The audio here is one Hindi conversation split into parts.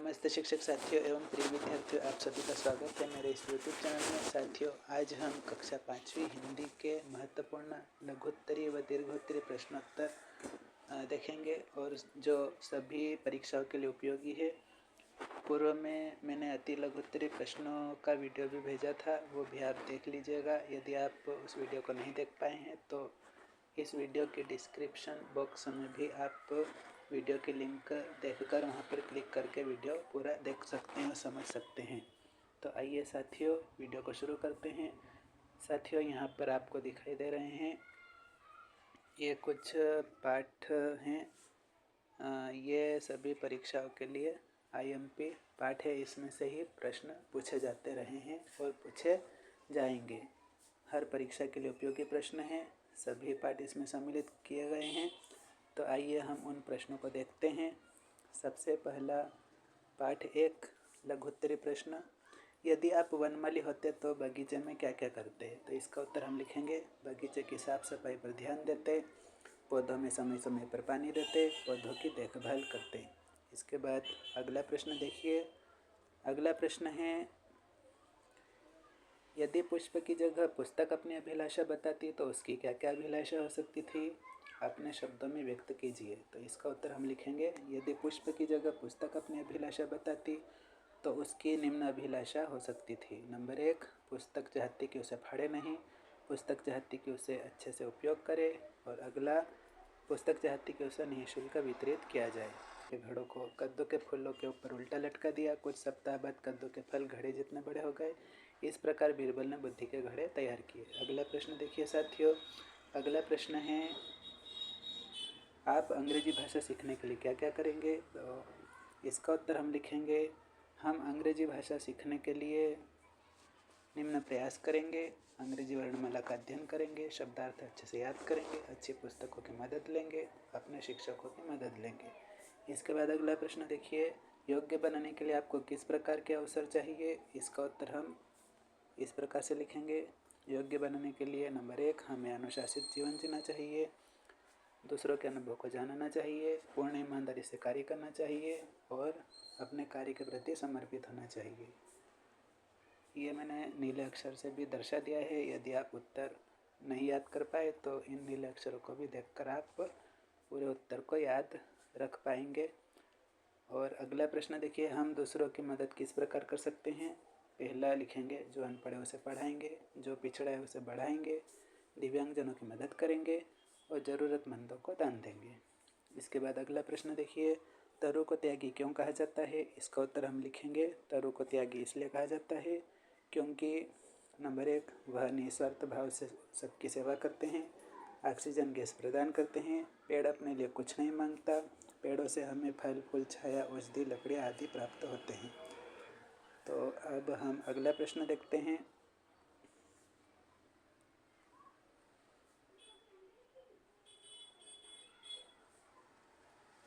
नमस्ते शिक्षक साथियों एवं प्रिय विद्यार्थियों, आप सभी का स्वागत है मेरे इस यूट्यूब चैनल में। साथियों, आज हम कक्षा 5वीं हिंदी के महत्वपूर्ण लघुत्तरीय व दीर्घोत्तरीय प्रश्नोत्तर देखेंगे और जो सभी परीक्षाओं के लिए उपयोगी है। पूर्व में मैंने अति लघुत्तरीय प्रश्नों का वीडियो भी भेजा था, वो भी आप देख लीजिएगा। यदि आप उस वीडियो को नहीं देख पाए हैं तो इस वीडियो के डिस्क्रिप्शन बॉक्स में भी आप वीडियो की लिंक देखकर वहां पर क्लिक करके वीडियो पूरा देख सकते हैं और समझ सकते हैं। तो आइए साथियों, वीडियो को शुरू करते हैं। साथियों, यहाँ पर आपको दिखाई दे रहे हैं ये कुछ पाठ हैं। ये सभी परीक्षाओं के लिए IMP पाठ है। इसमें से ही प्रश्न पूछे जाते रहे हैं और पूछे जाएंगे। हर परीक्षा के लिए उपयोगी प्रश्न हैं। सभी पाठ इसमें सम्मिलित किए गए हैं। तो आइए हम उन प्रश्नों को देखते हैं। सबसे पहला पाठ 1 लघुत्तरीय प्रश्न। यदि आप वनमाली होते तो बगीचे में क्या क्या करते? तो इसका उत्तर हम लिखेंगे, बगीचे की साफ सफाई पर ध्यान देते, पौधों में समय समय पर पानी देते, पौधों की देखभाल करते। इसके बाद अगला प्रश्न देखिए। अगला प्रश्न है, यदि पुष्प की जगह पुस्तक अपनी अभिलाषा बताती तो उसकी क्या क्या अभिलाषा हो सकती थी? अपने शब्दों में व्यक्त कीजिए। तो इसका उत्तर हम लिखेंगे, यदि पुष्प की जगह पुस्तक अपनी अभिलाषा बताती तो उसकी निम्न अभिलाषा हो सकती थी। नंबर 1, पुस्तक चाहती कि उसे फाड़े नहीं, पुस्तक चाहती कि उसे अच्छे से उपयोग करे, और अगला, पुस्तक चाहती कि उसे निःशुल्क वितरित किया जाए। घड़ों को कद्दू के फूलों के ऊपर उल्टा लटका दिया। कुछ सप्ताह बाद कद्दू के फल घड़े जितने बड़े हो गए। इस प्रकार बीरबल ने बुद्धि के घड़े तैयार किए। अगला प्रश्न देखिए साथियों। अगला प्रश्न है, आप अंग्रेजी भाषा सीखने के लिए क्या क्या करेंगे? तो इसका उत्तर हम लिखेंगे, हम अंग्रेजी भाषा सीखने के लिए निम्न प्रयास करेंगे। अंग्रेजी वर्णमाला का अध्ययन करेंगे, शब्दार्थ अच्छे से याद करेंगे, अच्छी पुस्तकों की मदद लेंगे, अपने शिक्षकों की मदद लेंगे। इसके बाद अगला प्रश्न देखिए, योग्य बनाने के लिए आपको किस प्रकार के अवसर चाहिए? इसका उत्तर हम इस प्रकार से लिखेंगे, योग्य बनाने के लिए नंबर 1, हमें अनुशासित जीवन जीना चाहिए, दूसरों के अनुभव को जानना चाहिए, पूर्ण ईमानदारी से कार्य करना चाहिए और अपने कार्य के प्रति समर्पित होना चाहिए। ये मैंने नीले अक्षर से भी दर्शा दिया है। यदि आप उत्तर नहीं याद कर पाए तो इन नीले अक्षरों को भी देखकर आप पूरे उत्तर को याद रख पाएंगे। और अगला प्रश्न देखिए, हम दूसरों की मदद किस प्रकार कर सकते हैं? पहला लिखेंगे, जो अनपढ़ है उसे पढ़ाएंगे, जो पिछड़ा है उसे बढ़ाएंगे, दिव्यांगजनों की मदद करेंगे और ज़रूरतमंदों को दान देंगे। इसके बाद अगला प्रश्न देखिए, तरु को त्यागी क्यों कहा जाता है? इसका उत्तर हम लिखेंगे, तरु को त्यागी इसलिए कहा जाता है क्योंकि नंबर 1, वह निस्वार्थ भाव से सबकी सेवा करते हैं, ऑक्सीजन गैस प्रदान करते हैं, पेड़ अपने लिए कुछ नहीं मांगता, पेड़ों से हमें फल फूल छाया औषधि लकड़ियाँ आदि प्राप्त होते हैं। तो अब हम अगला प्रश्न देखते हैं।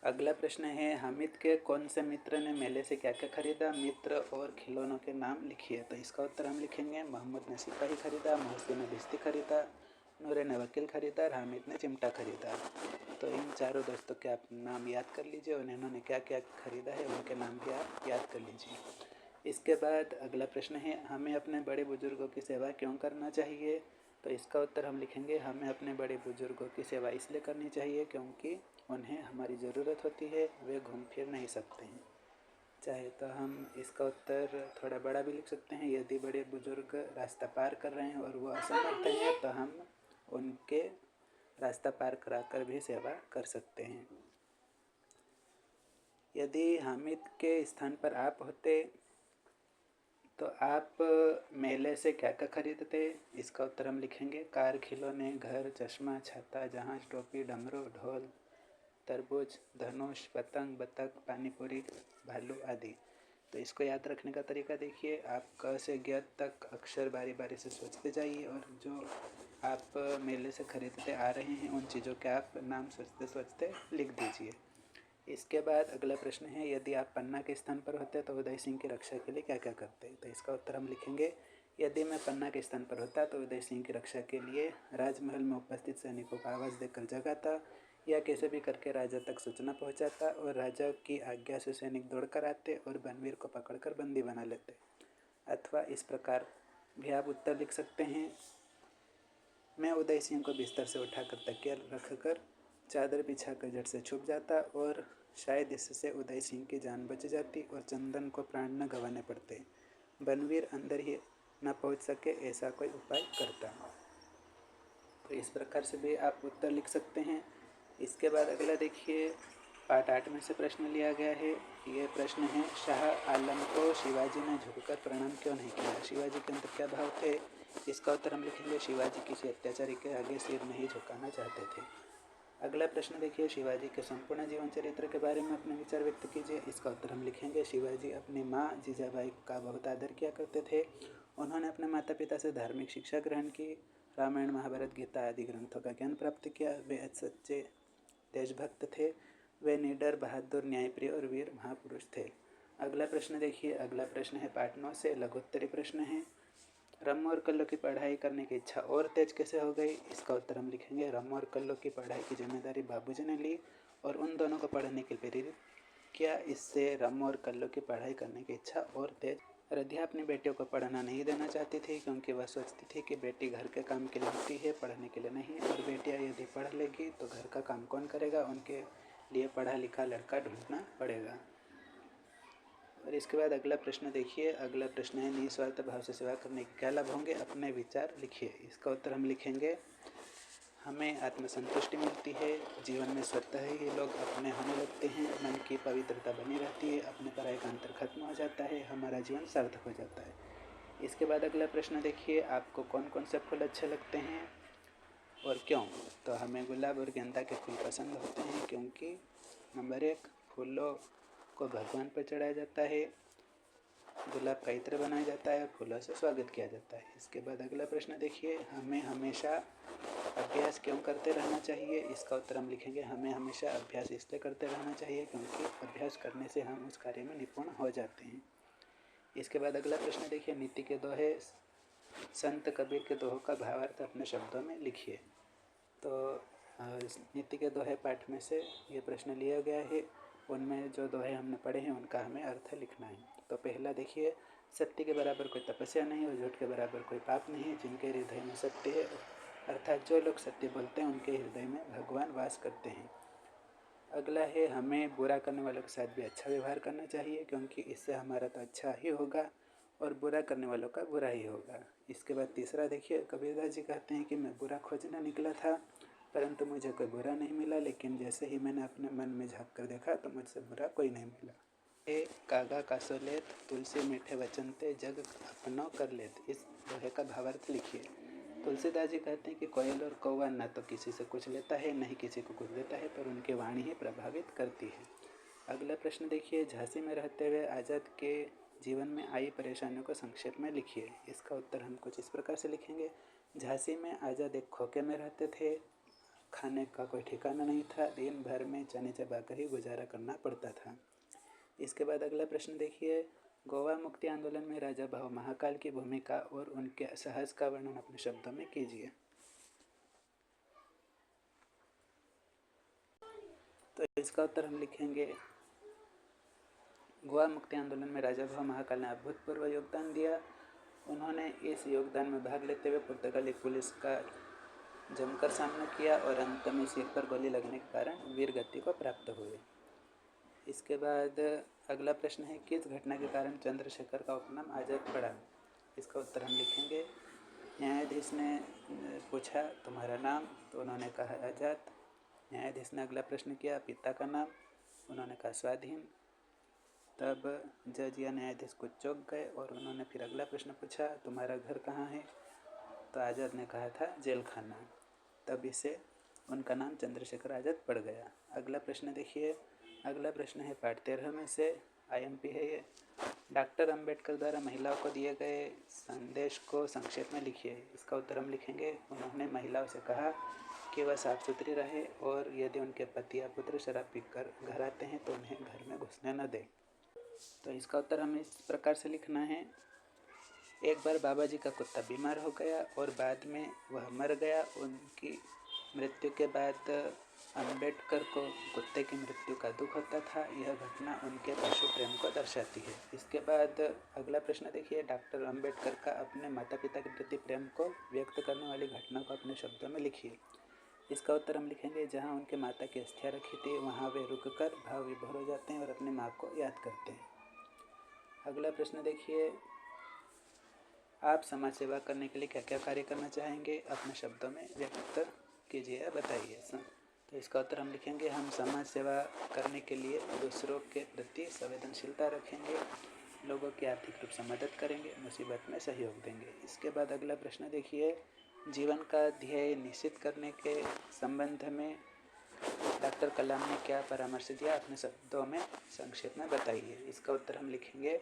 अगला प्रश्न है, हामिद के कौन से मित्र ने मेले से क्या क्या खरीदा? मित्र और खिलौनों के नाम लिखिए। तो इसका उत्तर हम लिखेंगे, मोहम्मद ने सिपाही खरीदा, मोहसिन ने भिश्ती खरीदा, नूरे ने वकील खरीदा और हामिद ने चिमटा खरीदा। तो इन चारों दोस्तों के आप नाम याद कर लीजिए और इन्होंने क्या क्या खरीदा है उनके नाम भी आप याद कर लीजिए। इसके बाद अगला प्रश्न है, हमें अपने बड़े बुजुर्गों की सेवा क्यों करना चाहिए? तो इसका उत्तर हम लिखेंगे, हमें अपने बड़े बुजुर्गों की सेवा इसलिए करनी चाहिए क्योंकि उन्हें हमारी ज़रूरत होती है, वे घूम फिर नहीं सकते हैं। चाहे तो हम इसका उत्तर थोड़ा बड़ा भी लिख सकते हैं, यदि बड़े बुजुर्ग रास्ता पार कर रहे हैं और वो असमर्थ हैं तो हम उनके रास्ता पार कराकर भी सेवा कर सकते हैं। यदि हामिद के स्थान पर आप होते तो आप मेले से क्या क्या खरीदते? इसका उत्तर हम लिखेंगे, कार, खिलौने, घर, चश्मा, छाता, जहाज, टोपी, डमरू, ढोल, तरबूज, धनुष, पतंग, बतख, पानीपुरी, भालू आदि। तो इसको याद रखने का तरीका देखिए, आप क से ज्ञ तक अक्षर बारी बारी से सोचते जाइए और जो आप मेले से खरीदते आ रहे हैं उन चीज़ों के आप नाम सोचते सोचते लिख दीजिए। इसके बाद अगला प्रश्न है, यदि आप पन्ना के स्थान पर होते तो उदय सिंह की रक्षा के लिए क्या क्या करते? तो इसका उत्तर हम लिखेंगे, यदि मैं पन्ना के स्थान पर होता तो उदय सिंह की रक्षा के लिए राजमहल में उपस्थित सैनिकों को आवाज़ देकर जगाता, या कैसे भी करके राजा तक सूचना पहुंचाता और राजा की आज्ञा से सैनिक दौड़कर आते और बनवीर को पकड़कर बंदी बना लेते। अथवा इस प्रकार भी आप उत्तर लिख सकते हैं, मैं उदय सिंह को बिस्तर से उठाकर तकिया रखकर चादर बिछाकर झट से छुप जाता और शायद इससे उदय सिंह की जान बच जाती और चंदन को प्राण न गंवाने पड़ते। बनवीर अंदर ही न पहुंच सके ऐसा कोई उपाय करता। तो इस प्रकार से भी आप उत्तर लिख सकते हैं। इसके बाद अगला देखिए, पाठ 8 में से प्रश्न लिया गया है। ये प्रश्न है, शाह आलम को शिवाजी ने झुककर प्रणाम क्यों नहीं किया? शिवाजी के अंदर क्या भाव थे? इसका उत्तर हम लिखेंगे, शिवाजी किसी अत्याचारी के आगे सिर नहीं झुकाना चाहते थे। अगला प्रश्न देखिए, शिवाजी के संपूर्ण जीवन चरित्र के बारे में अपने विचार व्यक्त कीजिए। इसका उत्तर हम लिखेंगे, शिवाजी अपनी माँ जीजाबाई का बहुत आदर किया करते थे। उन्होंने अपने माता पिता से धार्मिक शिक्षा ग्रहण की, रामायण महाभारत गीता आदि ग्रंथों का ज्ञान प्राप्त किया। वे सच्चे देशभक्त थे। वे निडर, बहादुर, न्यायप्रिय और वीर महापुरुष थे। अगला प्रश्न देखिए, अगला प्रश्न है पाठ 9 से, लघुत्तरी प्रश्न है। रम और कल्लो की पढ़ाई करने की इच्छा और तेज कैसे हो गई? इसका उत्तर हम लिखेंगे, रम और कल्लो की पढ़ाई की जिम्मेदारी बाबूजी ने ली और उन दोनों को पढ़ने के लिए प्रेरित किया। इससे रम और कल्लो की पढ़ाई करने की इच्छा और तेज। रधिया अपनी बेटियों को पढ़ना नहीं देना चाहती थी क्योंकि वह सोचती थी कि बेटी घर के काम के लिए होती है, पढ़ने के लिए नहीं, और बेटियां यदि पढ़ लेगी तो घर का काम कौन करेगा? उनके लिए पढ़ा लिखा लड़का ढूंढना पड़ेगा। और इसके बाद अगला प्रश्न देखिए, अगला प्रश्न है, निस्वार्थ भाव से सेवा करने के क्या लाभ होंगे? अपने विचार लिखिए। इसका उत्तर हम लिखेंगे, हमें आत्मसंतुष्टि मिलती है, जीवन में स्वतः ही लोग अपने होने लगते हैं, मन की पवित्रता बनी रहती है, अपने पराये का अंतर खत्म हो जाता है, हमारा जीवन सार्थक हो जाता है। इसके बाद अगला प्रश्न देखिए, आपको कौन कौन से फूल अच्छे लगते हैं और क्यों? तो हमें गुलाब और गेंदा के फूल पसंद होते हैं क्योंकि नंबर 1, फूलों को भगवान पर चढ़ाया जाता है, गुलाब का इत्र बनाया जाता है और फूलों से स्वागत किया जाता है। इसके बाद अगला प्रश्न देखिए, हमें हमेशा अभ्यास क्यों करते रहना चाहिए? इसका उत्तर हम लिखेंगे, हमें हमेशा अभ्यास इसलिए करते रहना चाहिए क्योंकि अभ्यास करने से हम उस कार्य में निपुण हो जाते हैं। इसके बाद अगला प्रश्न देखिए, नीति के दोहे संत कबीर के दोहों का भावार्थ अपने शब्दों में लिखिए। तो नीति के दोहे पाठ में से ये प्रश्न लिया गया है, उनमें जो दोहे हमने पढ़े हैं उनका हमें अर्थ लिखना है। तो पहला देखिए, सत्य के बराबर कोई तपस्या नहीं और झूठ के बराबर कोई पाप नहीं है, जिनके हृदय में सत्य है, अर्थात जो लोग सत्य बोलते हैं उनके हृदय में भगवान वास करते हैं। अगला है, हमें बुरा करने वालों के साथ भी अच्छा व्यवहार करना चाहिए क्योंकि इससे हमारा तो अच्छा ही होगा और बुरा करने वालों का बुरा ही होगा। इसके बाद तीसरा देखिए, कबीरदास जी कहते हैं कि मैं बुरा खोजने निकला था परंतु मुझे कोई बुरा नहीं मिला, लेकिन जैसे ही मैंने अपने मन में झाँक कर देखा तो मुझसे बुरा कोई नहीं मिला। ए कागा कासो लेत, तुलसी मीठे वचन ते, जग अपनो कर लेत। इस दोहे का भावार्थ लिखिए। तुलसीदास जी कहते हैं कि कोयल और कौवा न तो किसी से कुछ लेता है न ही किसी को कुछ देता है, पर उनकी वाणी ही प्रभावित करती है। अगला प्रश्न देखिए, झांसी में रहते हुए आज़ाद के जीवन में आई परेशानियों को संक्षेप में लिखिए। इसका उत्तर हम कुछ इस प्रकार से लिखेंगे, झांसी में आज़ाद एक खोखे में रहते थे, खाने का कोई ठिकाना नहीं था, दिन भर में चने चबाकर ही गुजारा करना पड़ता था। इसके बाद अगला प्रश्न देखिए, गोवा मुक्ति आंदोलन में राजा भाव महाकाल की भूमिका और उनके साहस का वर्णन अपने शब्दों में कीजिए। तो इसका उत्तर हम लिखेंगे, गोवा मुक्ति आंदोलन में राजा भाव महाकाल ने अभूतपूर्व योगदान दिया। उन्होंने इस योगदान में भाग लेते हुए पुर्तगाली पुलिस का जमकर सामना किया और अंत में सिर पर गोली लगने के कारण वीर गति को प्राप्त हुए। इसके बाद अगला प्रश्न है, किस घटना के कारण चंद्रशेखर का उपनाम आज़ाद पड़ा? इसका उत्तर हम लिखेंगे, न्यायाधीश ने पूछा तुम्हारा नाम, तो उन्होंने कहा आज़ाद। न्यायाधीश ने अगला प्रश्न किया, पिता का नाम? उन्होंने कहा स्वाधीन। तब जज या न्यायाधीश कुछ चौंक गए और उन्होंने फिर अगला प्रश्न पूछा, तुम्हारा घर कहाँ है? तो आज़ाद ने कहा था जेल खाना। तब इसे उनका नाम चंद्रशेखर आज़ाद पड़ गया। अगला प्रश्न देखिए, अगला प्रश्न है पाठ 13 में से, IMP है ये, डॉक्टर अंबेडकर द्वारा महिलाओं को दिए गए संदेश को संक्षेप में लिखिए। इसका उत्तर हम लिखेंगे, उन्होंने महिलाओं से कहा कि वह साफ सुथरी रहे और यदि उनके पति या पुत्र शराब पीकर घर आते हैं तो उन्हें घर में घुसने न दें। तो इसका उत्तर हमें इस प्रकार से लिखना है, एक बार बाबा जी का कुत्ता बीमार हो गया और बाद में वह मर गया। उनकी मृत्यु के बाद अम्बेडकर को कुत्ते की मृत्यु का दुख होता था। यह घटना उनके पशु प्रेम को दर्शाती है। इसके बाद अगला प्रश्न देखिए, डॉक्टर अम्बेडकर का अपने माता पिता के प्रति प्रेम को व्यक्त करने वाली घटना को अपने शब्दों में लिखिए। इसका उत्तर हम लिखेंगे, जहाँ उनके माता की अस्थियाँ रखी थी वहाँ वे रुककर भाव विभोर हो जाते हैं और अपनी माँ को याद करते हैं। अगला प्रश्न देखिए, आप समाज सेवा करने के लिए क्या क्या कार्य करना चाहेंगे, अपने शब्दों में व्यक्त कीजिए, बताइए। तो इसका उत्तर हम लिखेंगे, हम समाज सेवा करने के लिए दूसरों के प्रति संवेदनशीलता रखेंगे, लोगों की आर्थिक रूप से मदद करेंगे, मुसीबत में सहयोग देंगे। इसके बाद अगला प्रश्न देखिए, जीवन का ध्येय निश्चित करने के संबंध में डॉक्टर कलाम ने क्या परामर्श दिया, अपने शब्दों में संक्षेप में बताइए। इसका उत्तर हम लिखेंगे,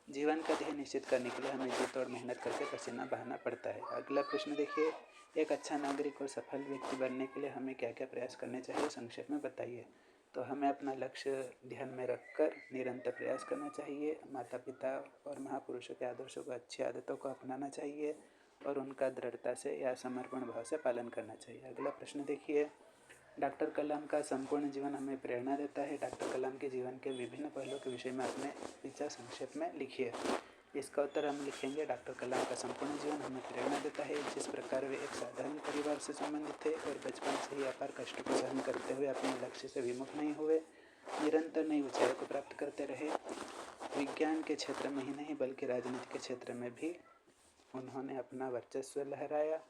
जीवन का ध्येय निश्चित करने के लिए हमें जी तोड़ मेहनत करके पसीना बहाना पड़ता है। अगला प्रश्न देखिए, एक अच्छा नागरिक और सफल व्यक्ति बनने के लिए हमें क्या क्या प्रयास करने चाहिए, संक्षेप में बताइए। तो हमें अपना लक्ष्य ध्यान में रखकर निरंतर प्रयास करना चाहिए, माता पिता और महापुरुषों के आदर्शों को, अच्छी आदतों को अपनाना चाहिए और उनका दृढ़ता से या समर्पण भाव से पालन करना चाहिए। अगला प्रश्न देखिए, डॉक्टर कलाम का संपूर्ण जीवन हमें प्रेरणा देता है। डॉक्टर कलाम के जीवन के विभिन्न पहलुओं के विषय में अपने विचार संक्षेप में लिखिए। इसका उत्तर हम लिखेंगे, डॉक्टर कलाम का संपूर्ण जीवन हमें प्रेरणा देता है। जिस प्रकार वे एक साधारण परिवार से संबंधित थे और बचपन से ही अपार कष्ट को सहन करते हुए अपने लक्ष्य से विमुख नहीं हुए, निरंतर नई ऊंचाइयों को प्राप्त करते रहे। विज्ञान के क्षेत्र में ही नहीं बल्कि राजनीति के क्षेत्र में भी उन्होंने अपना वर्चस्व लहराया।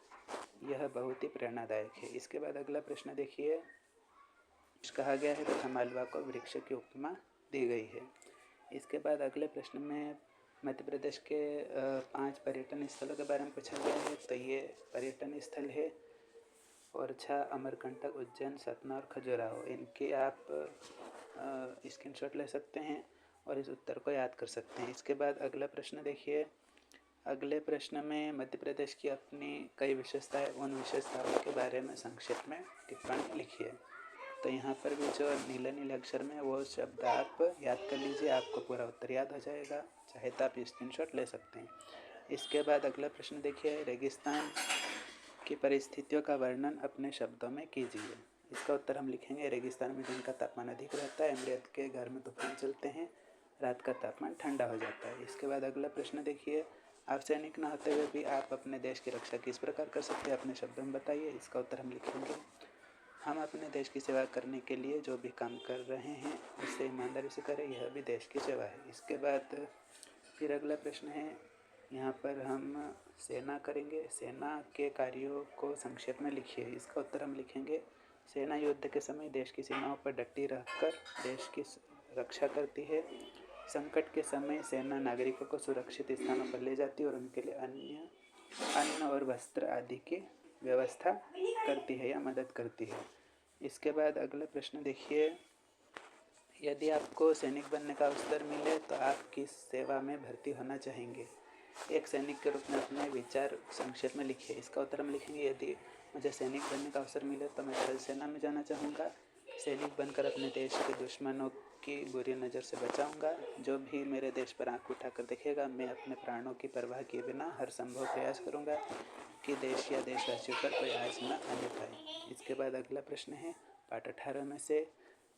यह बहुत ही प्रेरणादायक है। इसके बाद अगला प्रश्न देखिए, कहा गया है तथा मालवा को वृक्ष की उपमा दी गई है। इसके बाद अगले प्रश्न में मध्य प्रदेश के 5 पर्यटन स्थलों के बारे में पूछा गया है। तो ये पर्यटन स्थल है ओरछा, अमरकंटक, उज्जैन, सतना और खजुराहो। इनके आप स्क्रीनशॉट ले सकते हैं और इस उत्तर को याद कर सकते हैं। इसके बाद अगला प्रश्न देखिए, अगले प्रश्न में मध्य प्रदेश की अपनी कई विशेषताएं, उन विशेषताओं के बारे में संक्षेप में टिप्पणी लिखिए। तो यहाँ पर भी जो नीले नीले अक्षर में वो शब्द आप याद कर लीजिए, आपको पूरा उत्तर याद हो जाएगा। चाहे तो आप स्क्रीनशॉट ले सकते हैं। इसके बाद अगला प्रश्न देखिए, रेगिस्तान की परिस्थितियों का वर्णन अपने शब्दों में कीजिए। इसका उत्तर हम लिखेंगे, रेगिस्तान में दिन का तापमान अधिक रहता है, अमृत के घर में तूफान चलते हैं, रात का तापमान ठंडा हो जाता है। इसके बाद अगला प्रश्न देखिए, आप सैनिक न होते हुए भी आप अपने देश की रक्षा किस प्रकार कर सकते हैं, अपने शब्दों में बताइए। इसका उत्तर हम लिखेंगे, हम अपने देश की सेवा करने के लिए जो भी काम कर रहे हैं उससे ईमानदारी से करें, यह भी देश की सेवा है। इसके बाद फिर अगला प्रश्न है, यहाँ पर हम सेना करेंगे, सेना के कार्यों को संक्षेप में लिखिए। इसका उत्तर हम लिखेंगे, सेना युद्ध के समय देश की सीमाओं पर डटी रहकर देश की रक्षा करती है। संकट के समय सेना नागरिकों को सुरक्षित स्थानों पर ले जाती है और उनके लिए अन्न और वस्त्र आदि की व्यवस्था करती है या मदद करती है। इसके बाद अगला प्रश्न देखिए, यदि आपको सैनिक बनने का अवसर मिले तो आप किस सेवा में भर्ती होना चाहेंगे, एक सैनिक के रूप में अपने विचार संक्षेप में लिखिए। इसका उत्तर हम लिखेंगे, यदि मुझे सैनिक बनने का अवसर मिले तो मैं थल सेना में जाना चाहूँगा। सैनिक बनकर अपने देश के दुश्मनों की बुरी नज़र से बचाऊंगा। जो भी मेरे देश पर आंख उठाकर देखेगा, मैं अपने प्राणों की परवाह किए बिना हर संभव प्रयास करूंगा कि देश या देशवासियों पर कोई आँच न आने पाए। इसके बाद अगला प्रश्न है, पाठ 18 में से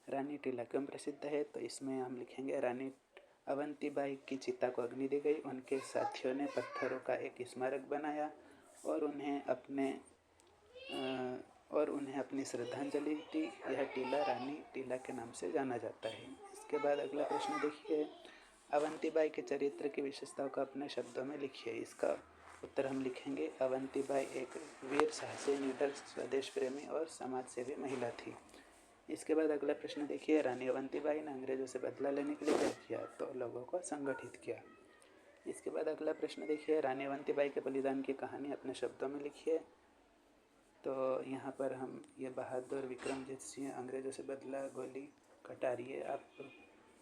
रानी टीला क्यों प्रसिद्ध है। तो इसमें हम लिखेंगे, रानी अवंतीबाई की चिता को अग्नि दी गई, उनके साथियों ने पत्थरों का एक स्मारक बनाया और उन्हें अपनी श्रद्धांजलि दी। यह टीला रानी टीला के नाम से जाना जाता है। इसके बाद अगला प्रश्न देखिए, अवंतीबाई के चरित्र की विशेषताओं को अपने शब्दों में लिखिए। इसका उत्तर हम लिखेंगे, अवंतीबाई एक वीर, साहसी, निडर, स्वदेश प्रेमी और समाज सेवी महिला थी। इसके बाद अगला प्रश्न देखिए, रानी अवंतीबाई ने अंग्रेजों से बदला लेने के लिए क्या किया। तो लोगों को संगठित किया। इसके बाद अगला प्रश्न देखिए, रानी अवंतीबाई के बलिदान की कहानी अपने शब्दों में लिखिए। तो यहाँ पर हम ये बहादुर विक्रमजीत सिंह अंग्रेज़ों से बदला गोली कटारिए आप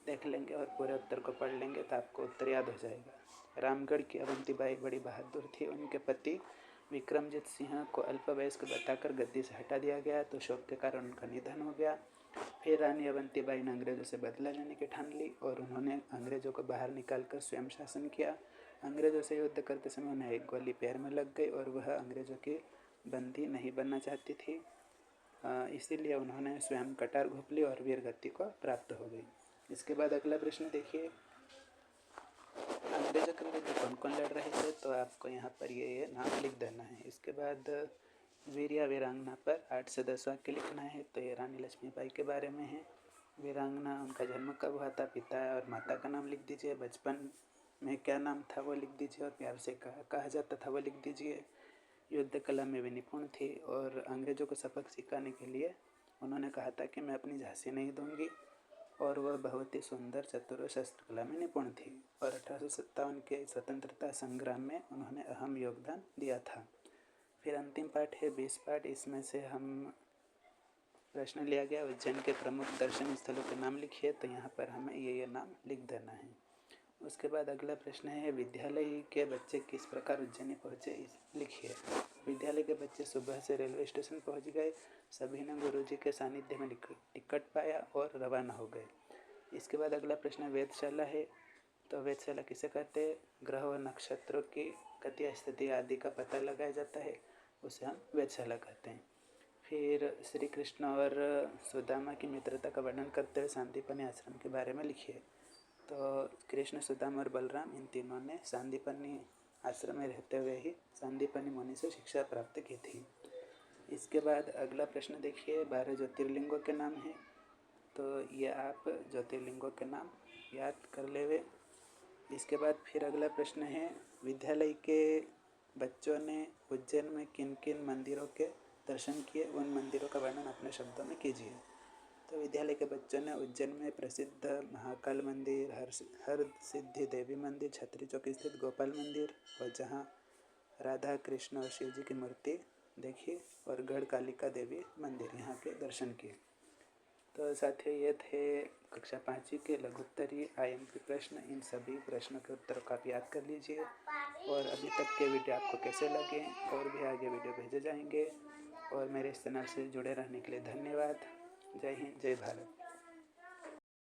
देख लेंगे और पूरे उत्तर को पढ़ लेंगे तो आपको उत्तर याद हो जाएगा। रामगढ़ की अवंतीबाई बड़ी बहादुर थी। उनके पति विक्रमजीत सिंह को अल्पवयस्क बताकर गद्दी से हटा दिया गया तो शोक के कारण उनका निधन हो गया। फिर रानी अवंतीबाई ने अंग्रेज़ों से बदला लेने की ठान ली और उन्होंने अंग्रेज़ों को बाहर निकालकर स्वयं शासन किया। अंग्रेज़ों से युद्ध करते समय उन्हें एक गोली पैर में लग गई और वह अंग्रेज़ों की बंदी नहीं बनना चाहती थी, इसीलिए उन्होंने स्वयं कटार घोंप ली और वीर गति को प्राप्त हो गई। इसके बाद अगला प्रश्न देखिए, अंग्रेजों के विरुद्ध कौन कौन लड़ रहे थे, तो आपको यहाँ पर ये नाम लिख देना है। इसके बाद वीर या वीरांगना पर 8 से 10 वाक्य लिखना है। तो ये रानी लक्ष्मीबाई के बारे में है। वीरांगना, उनका जन्म कब हुआ था, पिता और माता का नाम लिख दीजिए, बचपन में क्या नाम था वो लिख दीजिए, और प्यार से कहा जाता था वो लिख दीजिए। युद्ध कला में भी निपुण थी और अंग्रेजों को सबक सिखाने के लिए उन्होंने कहा था कि मैं अपनी झांसी नहीं दूंगी, और वह बहुत ही सुंदर चतुर और शस्त्र कला में निपुण थी। और 1857 के स्वतंत्रता संग्राम में उन्होंने अहम योगदान दिया था। फिर अंतिम पाठ है 20 पाठ, इसमें से हम प्रश्न लिया गया उज्जैन के प्रमुख दर्शनीय स्थलों के नाम लिखिए। तो यहाँ पर हमें ये नाम लिख देना है। उसके बाद अगला प्रश्न है विद्यालय के बच्चे किस प्रकार उज्जैनी पहुँचे, लिखिए। विद्यालय के बच्चे सुबह से रेलवे स्टेशन पहुँच गए, सभी ने गुरुजी के सानिध्य में टिकट पाया और रवाना हो गए। इसके बाद अगला प्रश्न वेधशाला है। तो वेधशाला किसे कहते हैं, ग्रह व नक्षत्रों की गति स्थिति आदि का पता लगाया जाता है, उसे हम वेधशाला कहते हैं। फिर श्री कृष्ण और सुदामा की मित्रता का वर्णन करते हुए सांदीपनि आश्रम के बारे में लिखिए। तो कृष्ण, सुदामा और बलराम, इन तीनों ने सांदीपनि आश्रम में रहते हुए ही सांदीपनि मुनि से शिक्षा प्राप्त की थी। इसके बाद अगला प्रश्न देखिए, 12 ज्योतिर्लिंगों के नाम हैं। तो ये आप ज्योतिर्लिंगों के नाम याद कर लेवे। इसके बाद फिर अगला प्रश्न है विद्यालय के बच्चों ने उज्जैन में किन किन मंदिरों के दर्शन किए, उन मंदिरों का वर्णन अपने शब्दों में कीजिए। तो विद्यालय के बच्चों ने उज्जैन में प्रसिद्ध महाकाल मंदिर, हर सिद्धि देवी मंदिर, छतरी चौक स्थित गोपाल मंदिर, और जहाँ राधा कृष्ण और शिव जी की मूर्ति देखी, और गढ़ कालिका देवी मंदिर, यहाँ के दर्शन किए। तो साथियों, ये थे कक्षा 5वीं के लघुत्तरी IMP प्रश्न। इन सभी प्रश्नों के उत्तर को आप याद कर लीजिए। और अभी तक के वीडियो आपको कैसे लगे, और भी आगे वीडियो भेजे जाएंगे। और मेरे इस चैनल से जुड़े रहने के लिए धन्यवाद। जय हिंद, जय भारत।